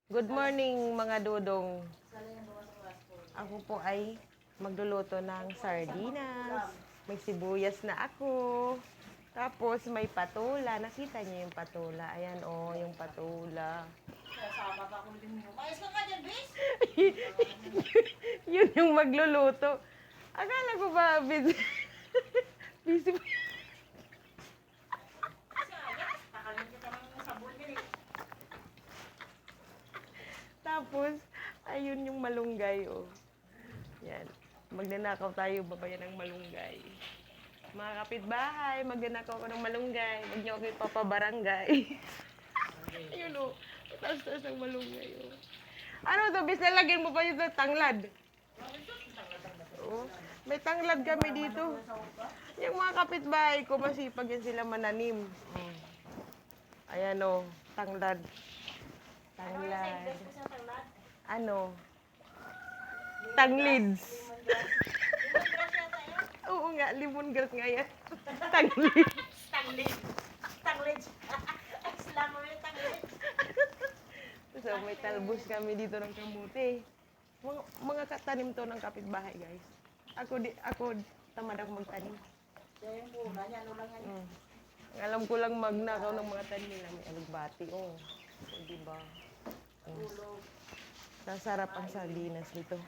Good morning mga dudong. Ako po ay magluluto ng sardinas. May sibuyas na ako. Tapos may patula. Nakita niyo yung patula. Ayan o, yung patula. Mais ka dyan, bis? Yun yung magluluto. Akala ko ba busy? Busy pa. Nakalimutan ng sabon yan eh. Tapos, ayun yung malunggay, oh. Yan. Magnanakaw tayo, babayan ng malunggay. Mga kapitbahay, magnanakaw ko ng malunggay. Huwag niyo ako ipapabarangay. Ayun, oh. Taas-taas ng malunggay, oh. Ano to? Bis nalagyan mo pa yung tanglad. Oh. May tanglad kami dito. Yung mga kapitbahay ko, masipag yan sila mananim. Oh. Ayan, oh. Tanglad. Tanglad. Ano? Tanglids. Oo nga, lemongrass nga yan. Tanglids. Tanglid. Tanglid. Ay, sila mo yung tanglid. So, may talbos kami dito ng kamuti. Mga katanim to ng kapitbahay, guys. Ako tamad ako magtanim. Kaya yung muna niya, ano lang yan. Ang alam ko lang magnakaw ng mga tanim nila. May alugbati, oh. O, diba? Tulog. Sasarap ang sardinas nito.